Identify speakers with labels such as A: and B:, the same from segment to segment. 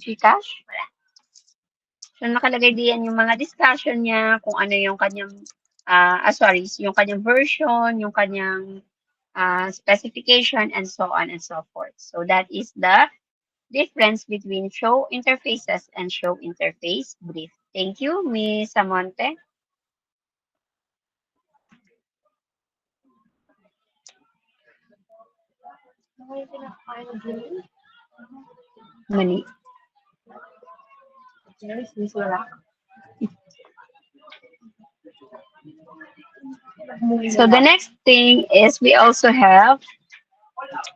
A: Gcash? Wala. So, nakalagay diyan yung mga discussion niya, kung ano yung kanyang, yung kanyang version, yung kanyang specification, and so on and so forth. So, that is the difference between show interfaces and show interface brief. Thank you, Ms. Amonte. Mani. So the next thing is we also have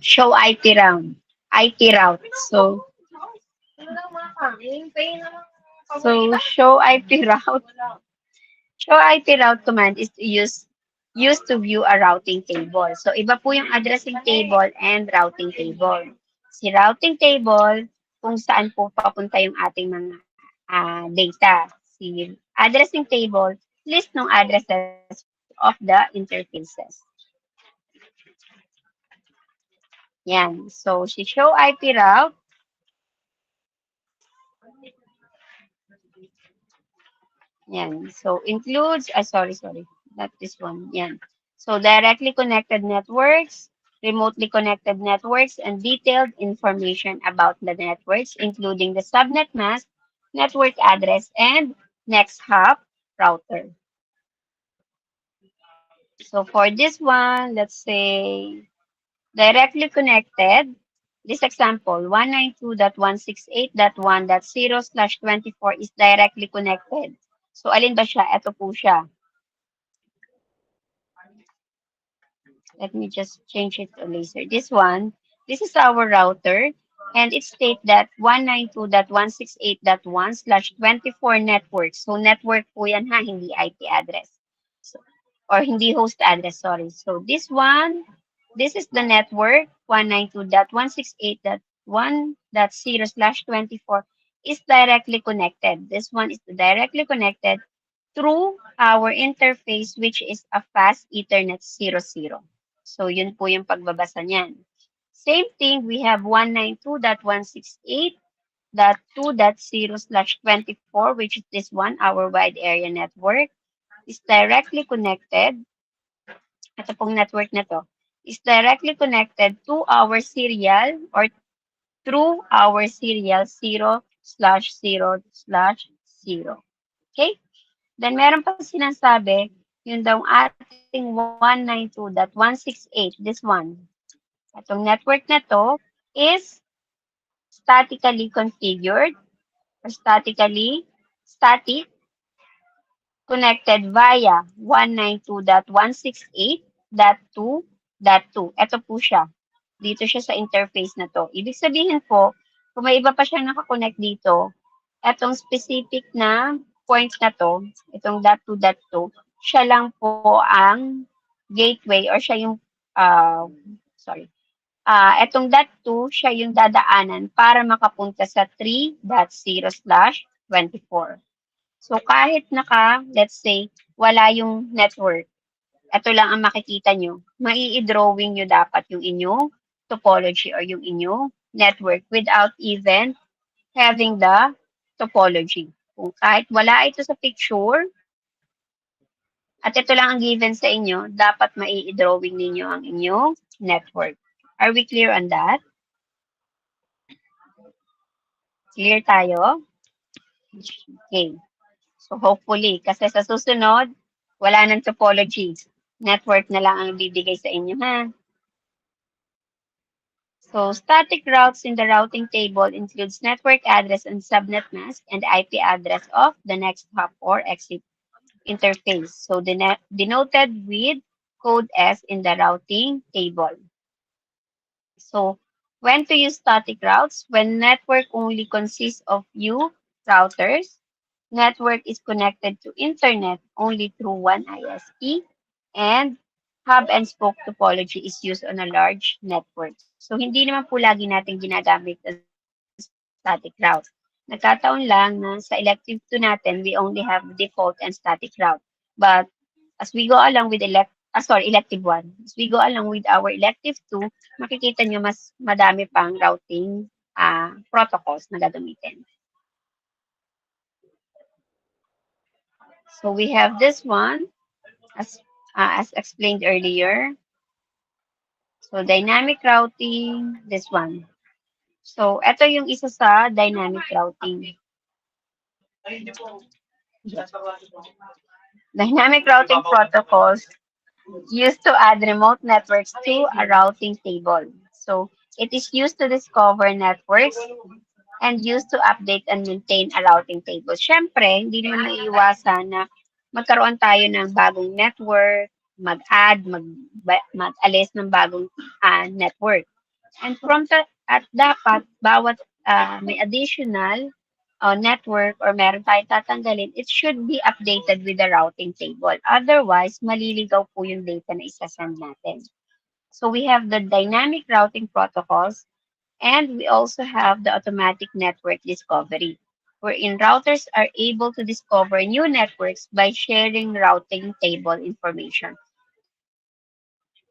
A: show IT route. IT route. So show IP route. Show IP route command is used to view a routing table. So iba po yung addressing table and routing table. Si routing table, kung saan po papunta yung ating mga data. Si addressing table, list ng addresses of the interfaces. Yan. So, si show IP route, yan. So, includes, sorry, not this one. Yan. So, directly connected networks, remotely connected networks, and detailed information about the networks, including the subnet mask, network address, and next hop router. So, for this one, let's say directly connected, this example, 192.168.1.0/24 is directly connected. So, alin ba siya? Ito po siya. Let me just change it to laser. This one, this is our router, and it states that 192.168.1/24 network. So, network po yan ha, hindi IP address. So, or hindi host address, sorry. So, this one, this is the network, 192.168.1.0/24 is directly connected. This one is directly connected through our interface, which is a fast Ethernet 00. So, yun po yung pagbabasa niyan. Same thing, we have 192.168.2.0/24, which is this one, our wide area network, is directly connected. Ito pong network na to is directly connected to our serial or through our serial 0/0/0. Okay? Then, meron pa sinasabi, yun daw ating 192.168, this one. Itong network na to is statically configured or static connected via 192.168.2.2. Ito po siya. Dito siya sa interface na to. Ibig sabihin po, kung may iba pa siya nakakonect dito, etong specific na point na to, itong .2.2, siya lang po ang gateway or siya yung, etong .2, siya yung dadaanan para makapunta sa 3.0/24. So, kahit let's say, wala yung network, ito lang ang makikita nyo, mai-drawing nyo dapat yung inyong topology or yung inyong network without even having the topology. Kung kahit wala ito sa picture, at ito lang ang given sa inyo, dapat mai-drawing ninyo ang inyong network. Are we clear on that? Clear tayo? Okay. So hopefully, kasi sa susunod, wala nang topology. Network na lang ang bibigay sa inyo, ha? So static routes in the routing table includes network address and subnet mask and IP address of the next hop or exit interface. So denoted with code S in the routing table. So when to use static routes? When network only consists of few routers, network is connected to internet only through one ISP, and hub and spoke topology is used on a large network. So, hindi naman po lagi natin ginagamit ang static route. Nagkataon lang na sa elective 2 natin, we only have default and static route. But as we go along with elective 1, as we go along with our elective 2, makikita nyo mas madami pang routing protocols na gagamitin. So we have this one as explained earlier. So dynamic routing, this one. So ito yung isa sa dynamic routing. Dynamic routing protocols used to add remote networks to a routing table. So it is used to discover networks and used to update and maintain a routing table. Siyempre, hindi naman maiiwasan na magkaroon tayo ng bagong network, mag-add, mag-alis ng bagong network. And from that, at dapat, bawat may additional network or meron tayong tatanggalin, it should be updated with the routing table. Otherwise, maliligaw po yung data na isasend natin. So we have the dynamic routing protocols and we also have the automatic network discovery, wherein routers are able to discover new networks by sharing routing table information.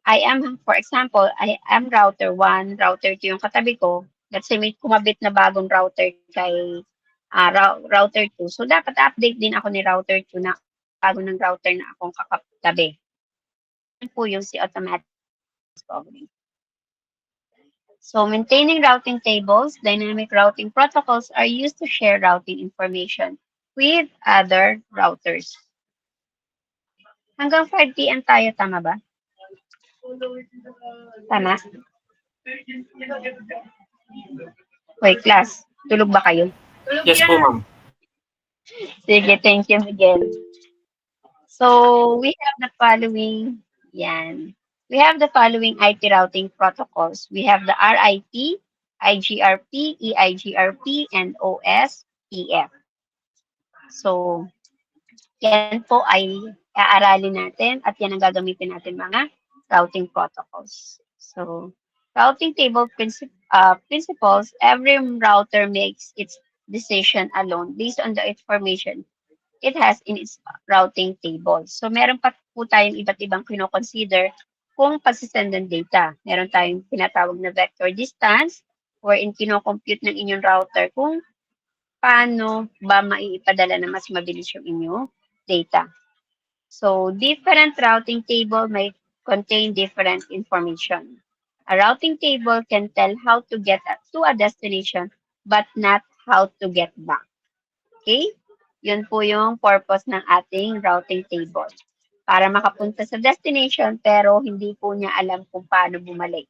A: I am, for example, I am router 1, router 2 yung katabi ko. Let's say may kumabit na bagong router kay router 2. So, dapat update din ako ni router 2 na bago ng router na akong kakatabi. Yan po yung si automatic discovery. So, maintaining routing tables, dynamic routing protocols are used to share routing information with other routers. Hanggang 5 p.m. tayo, tama ba? Tama? Hoy, class, tulog ba kayo?
B: Yes po, ma'am.
A: Sige, thank you, Miguel. So, we have the following, yan. We have the following IP routing protocols. We have the RIP, IGRP, EIGRP, and OSPF. So, yan po ay aaralin natin at yan ang gagamitin natin mga routing protocols. So, routing table principles, every router makes its decision alone based on the information it has in its routing table. So, meron pa po tayong iba't ibang kino-consider kung pagsisend ng data. Meron tayong tinatawag na vector distance wherein kino-compute ng inyong router kung paano ba maiipadala na mas mabilis yung inyong data. So, different routing table may contain different information. A routing table can tell how to get to a destination but not how to get back. Okay? Yun po yung purpose ng ating routing table. Para makapunta sa destination pero hindi po niya alam kung paano bumalik.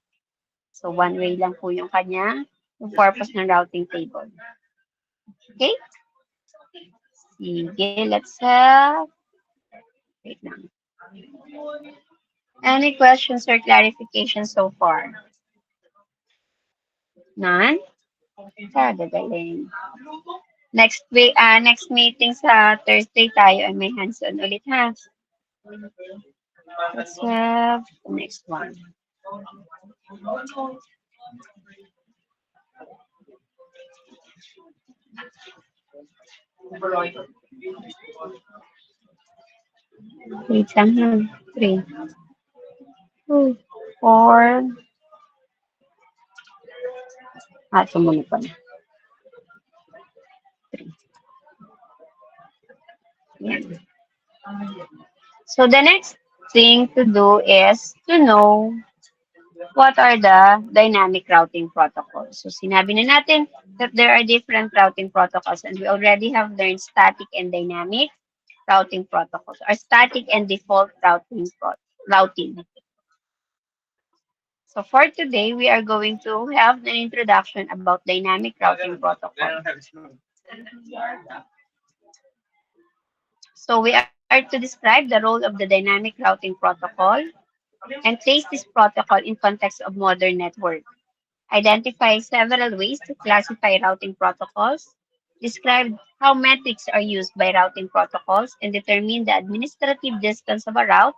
A: So, one way lang po yung kanyang yung purpose ng routing table. Okay? Sige, let's have... Wait lang. Any questions or clarifications so far? None? Gagaling. Next meeting sa Thursday tayo ay may hands-on ulit ha. Let's have the next one. Wait lang ha. 3, 2, 4. Sumunod pa na. 3. Yan. So the next thing to do is to know what are the dynamic routing protocols. So sinabi na natin that there are different routing protocols and we already have learned static and dynamic routing protocols or static and default routing. So for today, we are going to have an introduction about dynamic routing protocol. So we are to describe the role of the dynamic routing protocol and place this protocol in context of modern network. Identify several ways to classify routing protocols, describe how metrics are used by routing protocols, and determine the administrative distance of a route,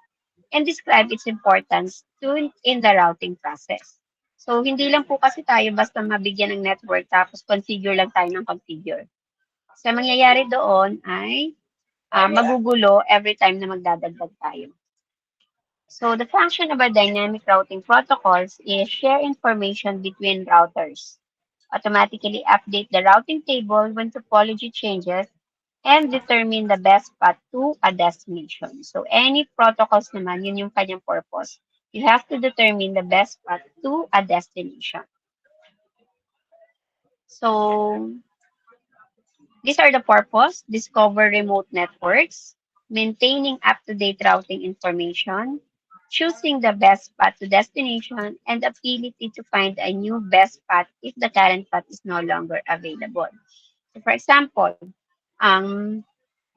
A: and describe its importance in the routing process. So, hindi lang po kasi tayo basta mabigyan ng network tapos configure lang tayo ng configure. Sa mangyayari doon ay magugulo every time na magdadagdag tayo. So the function of our dynamic routing protocols is share information between routers. automatically update the routing table when topology changes, and determine the best path to a destination. So any protocols naman, yun yung kanyang purpose. You have to determine the best path to a destination. So these are the purpose: discover remote networks, maintaining up-to-date routing information, choosing the best path to destination, and ability to find a new best path if the current path is no longer available. So for example, ang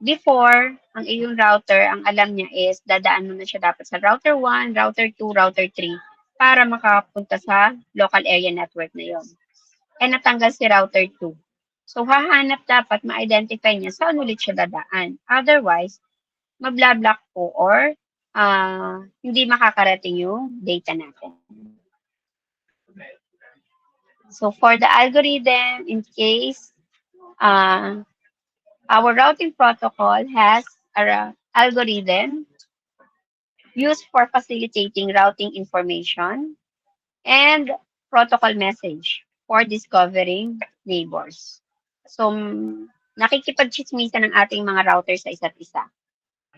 A: before, ang iyong router, ang alam niya is dadaan mo na siya dapat sa router 1, router 2, router 3 para makapunta sa local area network na yon. And natanggal si router 2. So, hahanap dapat ma-identify niya saan ulit siya dadaan. Otherwise, mabla-block po or hindi makakarating yung data natin. So, for the algorithm, in case uh, our routing protocol has an algorithm used for facilitating routing information and protocol message for discovering neighbors. So, nakikipag-chismisan ng ating mga router sa isa't isa.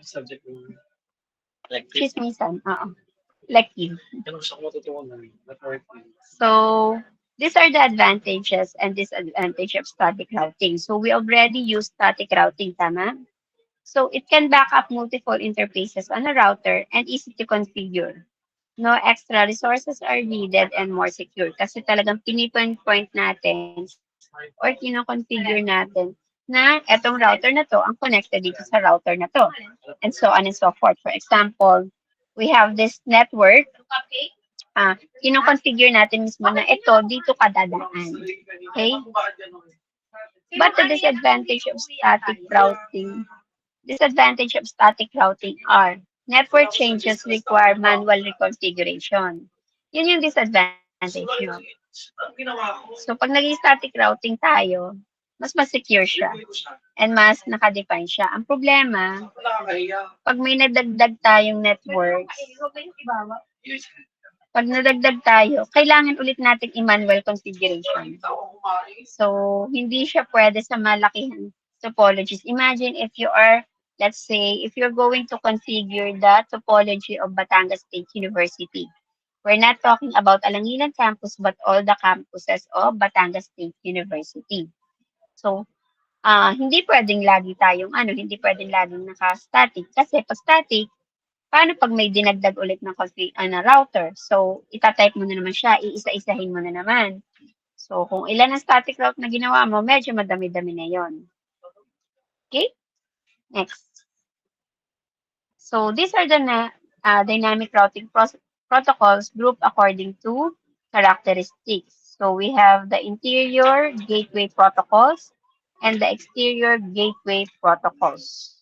B: Subject ng
A: Chismisan, oo. Like you. So, these are the advantages and disadvantages of static routing. So, we already use static routing, tama? So, it can back up multiple interfaces on a router and easy to configure. No extra resources are needed and more secure. Kasi talagang pinipinpoint natin or kinoconfigure natin na etong router na to ang connected dito sa router na to. And so on and so forth. For example, we have this network. Kinoconfigure natin mismo na ito, dito ka dadaan. Okay? But the disadvantage of static routing are network changes require manual reconfiguration. Yun yung disadvantage nyo. So, pag naging static routing tayo, mas secure siya and mas nakadefine siya. Ang problema, pag may nadagdag tayong network, pag nadagdag tayo, kailangan ulit natin i-manual configuration. So, hindi siya pwede sa malakihan topologies. Imagine if you are, let's say, if you're going to configure the topology of Batangas State University. We're not talking about Alangilan campus, but all the campuses of Batangas State University. So, hindi pwedeng lagi tayong, hindi pwedeng laging naka-static. Kasi pag static, paano pag may dinagdag ulit ng router? So, itatype mo na naman siya, iisa-isahin mo na naman. So, kung ilan ang static route na ginawa mo, medyo madami-dami na yon. Okay? Next. So, these are the dynamic routing protocols grouped according to characteristics. So, we have the interior gateway protocols and the exterior gateway protocols.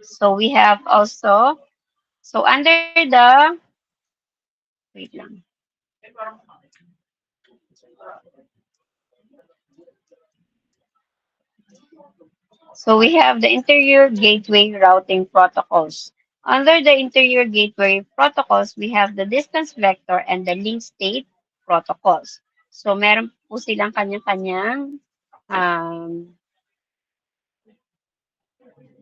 A: So, we have also, so under the, wait lang. So we have the interior gateway routing protocols. Under the interior gateway protocols, we have the distance vector and the link state protocols. So meron po silang kanya-kanyang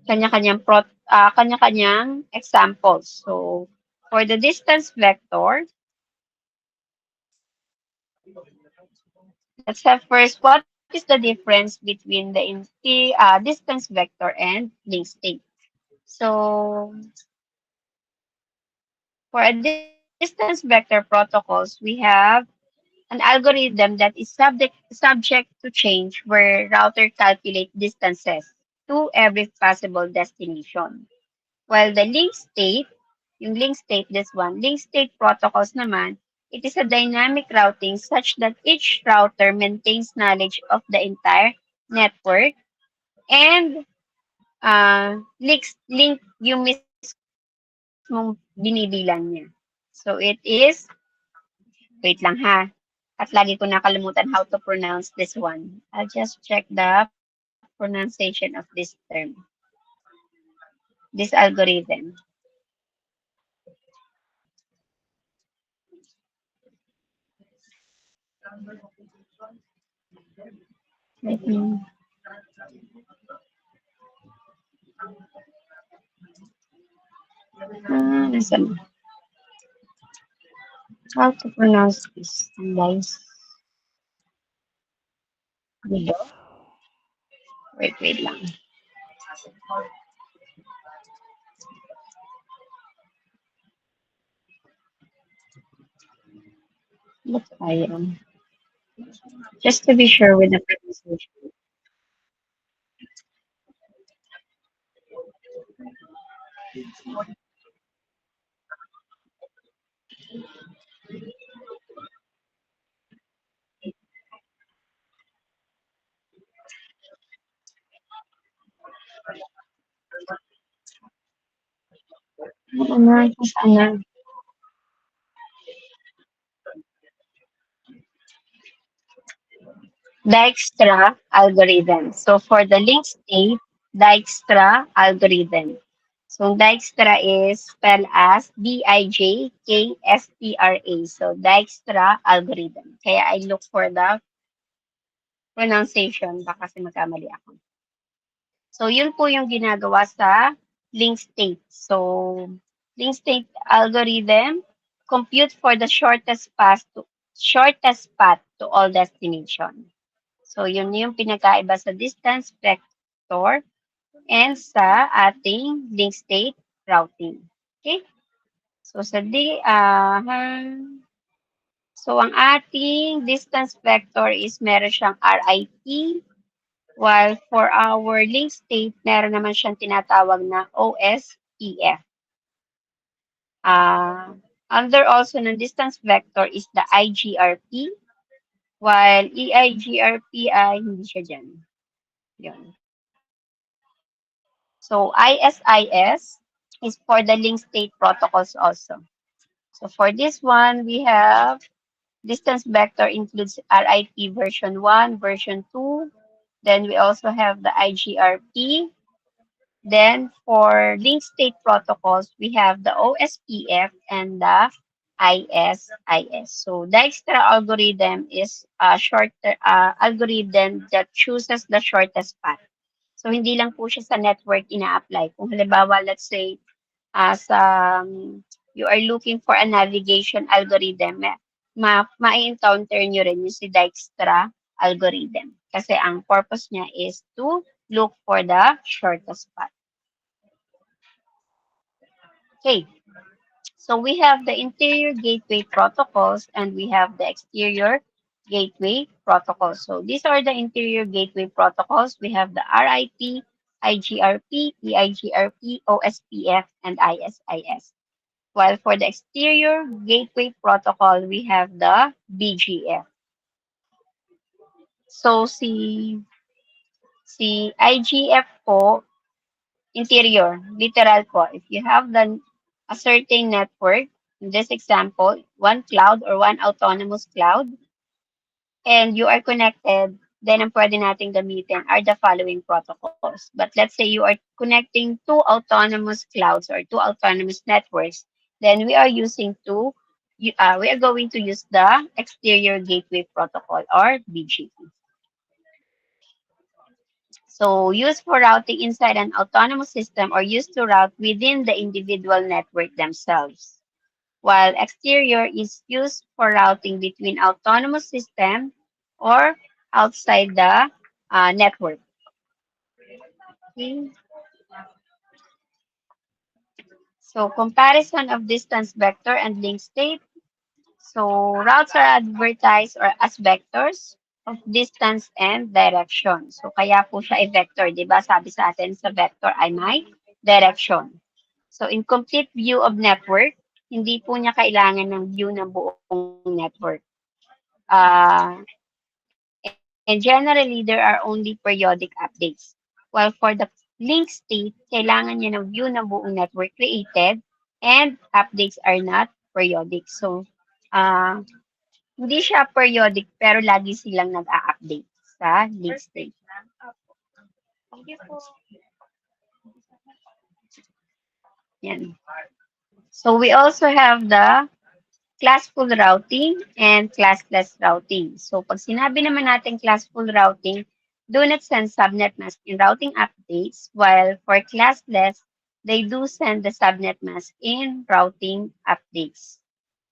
A: kanya-kanyang examples. So for the distance vector, let's have first, what is the difference between the distance vector and link state? So for a distance vector protocols, we have an algorithm that is subject to change where router calculate distances to every possible destination. While the link state, this one, link state protocols naman, it is a dynamic routing such that each router maintains knowledge of the entire network and link yung mismong binibilang niya. So it is, wait lang ha, at lagi ko nakalimutan how to pronounce this one. I'll just check the pronunciation of this term, this algorithm. Mm-mm. Nasaan? How to pronounce this, guys? Guido? Wait lang. What I am. Just to be sure with the pronunciation. Oo nga, kung sana. Dijkstra algorithm. So for the link state, Dijkstra algorithm. So Dijkstra is spelled as Dijkstra. So Dijkstra algorithm. Kaya I look for the pronunciation. Baka kasi magkamali ako. So yun po yung ginagawa sa link state. So link state algorithm compute for the shortest path to all destination. So, yun yung pinagkaiba sa distance vector and sa ating link state routing. Okay? So, so ang ating distance vector is meron siyang RIP, while for our link state, meron naman siyang tinatawag na OSPF. Under also ng distance vector is the IGRP, while EIGRP ay hindi siya dyan. Yun. So ISIS is for the link state protocols also. So for this one, we have distance vector includes RIP version 1, version 2. Then we also have the IGRP. Then for link state protocols, we have the OSPF and the ISIS. So the extra algorithm is a shorter algorithm that chooses the shortest path. So, hindi lang po siya sa network ina-apply. Kung halimbawa, let's say, as you are looking for a navigation algorithm, ma-encounter nyo rin yung si Dijkstra algorithm. Kasi ang purpose niya is to look for the shortest path. Okay. So we have the interior gateway protocols and we have the exterior gateway protocols. So these are the interior gateway protocols. We have the RIP, IGRP, EIGRP, OSPF, and ISIS. While for the exterior gateway protocol, we have the BGF. So si IGF po, interior, literal po, if you have a certain network, in this example, one cloud or one autonomous cloud, and you are connected, then ang pwede nating gamitin are the following protocols. But let's say you are connecting two autonomous clouds or two autonomous networks, then we are going to use the exterior gateway protocol or BGP. So used for routing inside an autonomous system or used to route within the individual network themselves. While exterior is used for routing between autonomous system or outside the network. Okay. So comparison of distance vector and link state. So routes are advertised or as vectors of distance and direction. So kaya po siya ay vector, 'di ba? Sabi sa atin sa vector ay may direction. So in complete view of network, hindi po niya kailangan ng view ng buong network. Uh, and generally, there are only periodic updates. While for the link state, kailangan niya ng view ng buong network created and updates are not periodic. So, hindi siya periodic pero lagi silang nag-a-update sa link state. Yan. So, we also have the classful routing and classless routing. So pag sinabi naman natin classful routing, do not send subnet mask in routing updates, while for classless, they do send the subnet mask in routing updates.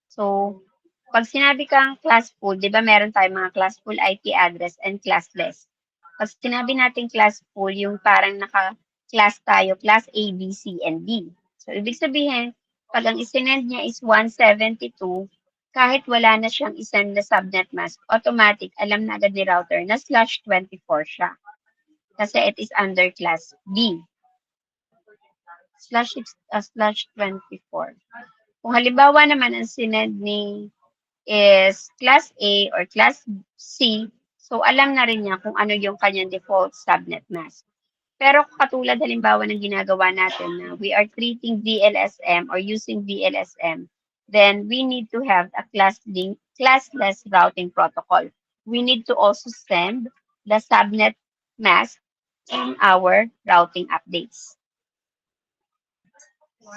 A: So, pag sinabi kang classful, di ba meron tayong mga classful IP address and classless. Pag sinabi natin classful, yung parang naka-class tayo, class A, B, C, and D. So, ibig sabihin, pag ang isinend niya is 172, kahit wala na siyang isend na subnet mask, automatic, alam na agad ni router na /24 siya. Kasi it is under class B. /24. Kung halimbawa naman ang sinend ni is class A or class C, so alam na rin niya kung ano yung kanyang default subnet mask. Pero katulad halimbawa ng ginagawa natin na we are treating VLSM or using VLSM, then we need to have a classless routing protocol. We need to also send the subnet mask in our routing updates.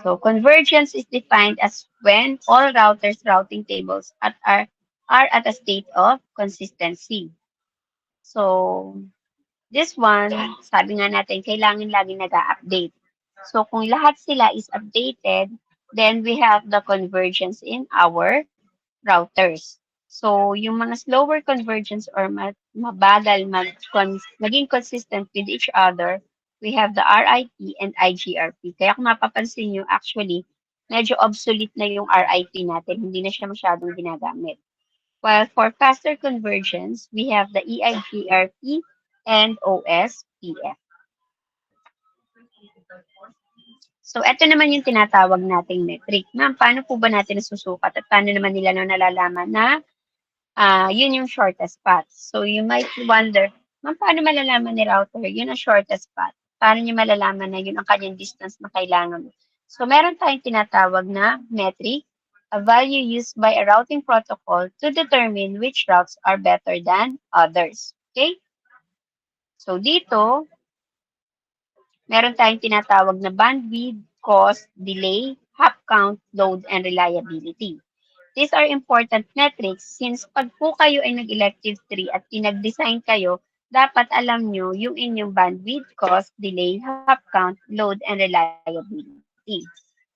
A: So convergence is defined as when all routers routing tables are at a state of consistency. So this one, sabi nga natin, kailangan laging nag-update. So kung lahat sila is updated, then we have the convergence in our routers. So yung mga slower convergence or mabagal maging consistent with each other, we have the RIP and IGRP. Kaya kung mapapansin nyo, actually, medyo obsolete na yung RIP natin. Hindi na siya masyadong ginagamit. While for faster convergence, we have the EIGRP and OSPF. So, ito naman yung tinatawag nating metric. Ma'am, paano po ba natin nasusukat at paano naman nila nalalaman na yun yung shortest path? So, you might wonder, ma'am, paano malalaman ni router yun ang shortest path? Paano niya malalaman na yun ang kanyang distance na kailangan mo? So, meron tayong tinatawag na metric, a value used by a routing protocol to determine which routes are better than others. Okay? So, dito, meron tayong tinatawag na bandwidth, cost, delay, hop count, load, and reliability. These are important metrics since pag po kayo ay nag-elective 3 at pinag-design kayo, dapat alam nyo yung inyong bandwidth, cost, delay, hop count, load, and reliability.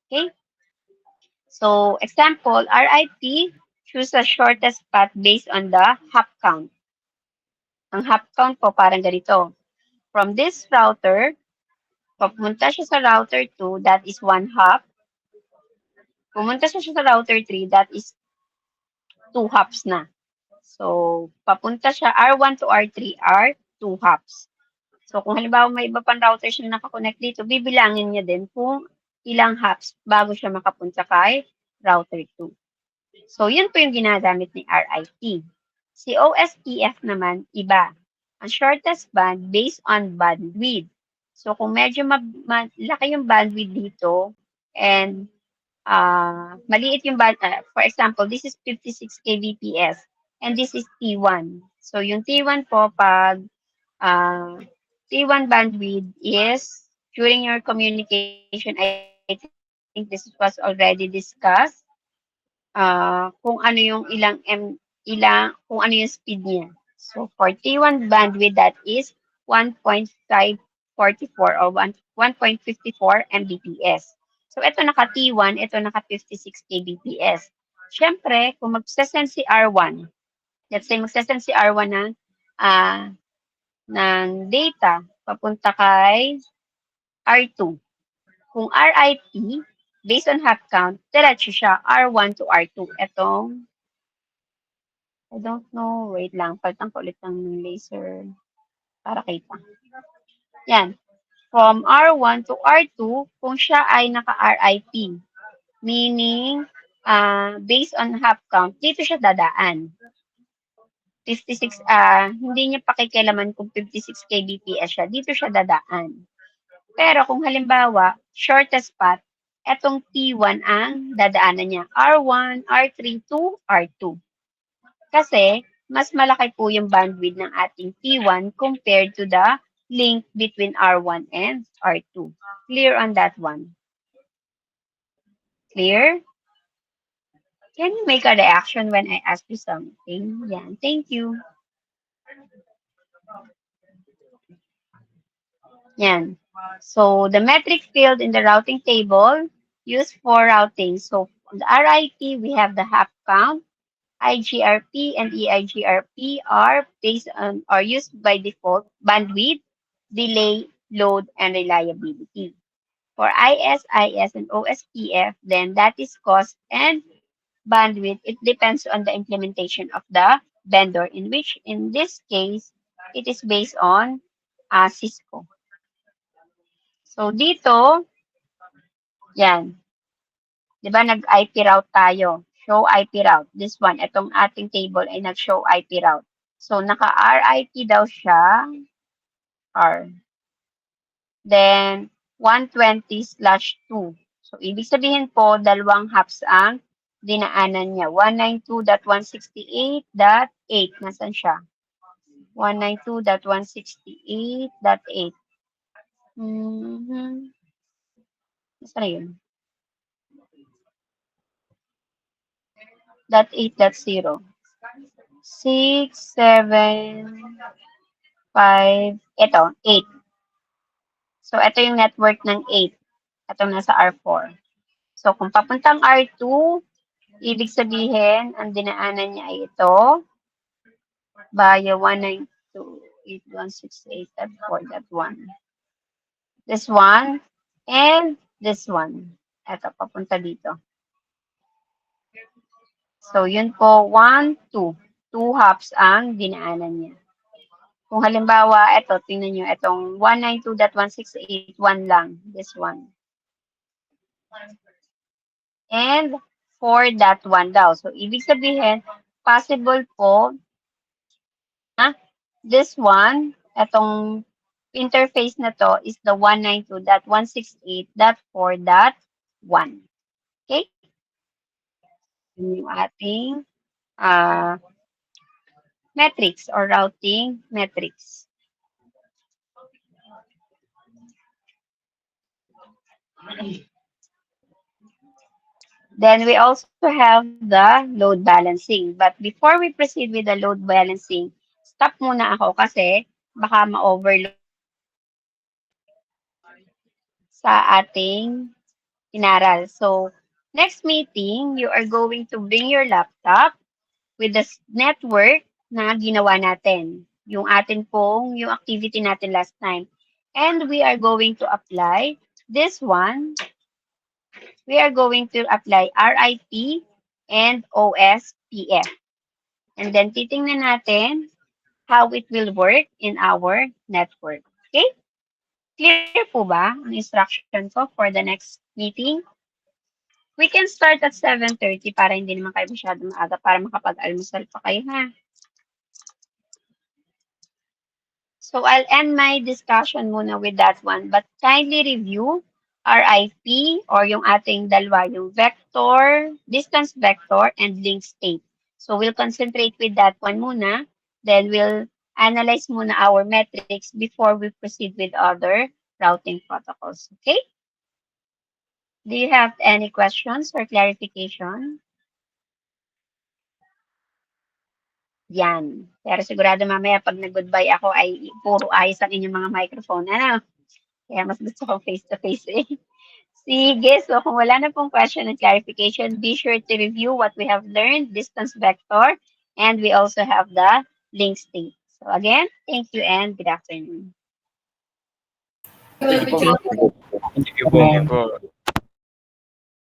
A: Okay? So, example, RIP choose the shortest path based on the hop count. Ang hop count po parang ganito. From this router, papunta siya sa router 2, that is 1 hop. Pumunta siya sa router 3, that is 2 hops na. So, papunta siya R1 to R3 are 2 hops. So, kung halimbawa may iba pang routers na nakakonect dito, bibilangin niya din kung ilang hops bago siya makapunta kay router 2. So, yun po yung ginagamit ni RIP. Si OSPF naman, iba. Ang shortest band based on bandwidth. So, kung medyo malaki yung bandwidth dito and maliit yung band, for example, this is 56 kbps and this is T1. So, yung T1 po, pag T1 bandwidth is during your communication, I think this was already discussed, kung ano yung kung ano yung speed niya. So, for T1 bandwidth, that is 1.544 or 1.54 Mbps. So, ito naka T1, ito naka 56 kbps. Siyempre, kung magsasend si R1, let's say magsasend si R1 ng data papunta kay R2. Kung RIP, based on hop count, diretso siya R1 to R2. Etong, I don't know, wait lang, palitan ko ulit ng laser para kita. Yan. From R1 to R2, kung siya ay naka-RIP, meaning, based on hop count, dito siya dadaan. 56, hindi niya pakikialaman kung 56 kbps siya, dito siya dadaan. Pero kung halimbawa, shortest path, etong T1 ang dadaanan niya. R1, R3 to R2. Kasi, mas malaki po yung bandwidth ng ating T1 compared to the link between R1 and R2. Clear on that one? Clear? Can you make a reaction when I ask you something? Yan. Thank you. Yan. So, the metric field in the routing table used for routing. So, on the RIP, we have the hop count. IGRP and EIGRP are based on or used by default bandwidth, delay, load, and reliability. For IS and OSPF, then that is cost and bandwidth. It depends on the implementation of the vendor, in which in this case, it is based on Cisco. So dito, yan, di ba nag-IP route tayo? Show IP route. This one, itong ating table ay nag-show IP route. So naka-RIP daw siya, R. Then, 120/2. So, ibig sabihin po, dalawang hops ang dinaanan niya. 192.168.8. Nasaan siya? 192.168.8. Mm-hmm. Nasaan na yun? .8.0. 6, 7, 5, ito, 8. So, ito yung network ng 8. Ito nasa R4. So, kung papuntang R2, ibig sabihin, ang dinaanan niya ay ito, via 192.8.168.4.1. This one, and this one. Ito, papunta dito. So, yun po, 1, 2. 2 hops ang dinaanan niya. Kung halimbawa, ito, tingnan nyo, itong 192.168.1 lang. This one. And 4.1 daw. So, ibig sabihin, possible po na this one, itong interface na to is the 192.168.4.1. Okay? Yun yung ating uh, metrics or routing metrics. Then we also have the load balancing. But before we proceed with the load balancing, stop muna ako kasi baka ma-overload sa ating inaral. So, next meeting, you are going to bring your laptop with the network na ginawa natin. Yung atin pong, yung activity natin last time. And we are going to apply this one. We are going to apply RIP and OSPF. And then titingnan natin how it will work in our network. Okay? Clear po ba ang instruction ko for the next meeting? We can start at 7:30 para hindi naman kayo masyado maaga para makapag-almusal pa kayo, ha? So I'll end my discussion muna with that one. But kindly review RIP or yung ating dalawa, yung vector, distance vector, and link state. So we'll concentrate with that one muna. Then we'll analyze muna our metrics before we proceed with other routing protocols. Okay? Do you have any questions or clarification? Yan. Pero sigurado mamaya pag nag-goodbye ako ay puro ayos ang inyong mga microphone. Ano? Kaya mas gusto ko face-to-face eh. Sige, so kung wala na pong question and clarification, be sure to review what we have learned, distance vector, and we also have the link state. So again, thank you and good afternoon.
B: Thank you po,
C: Thank
B: ma'am.
C: you po.
B: Thank you po.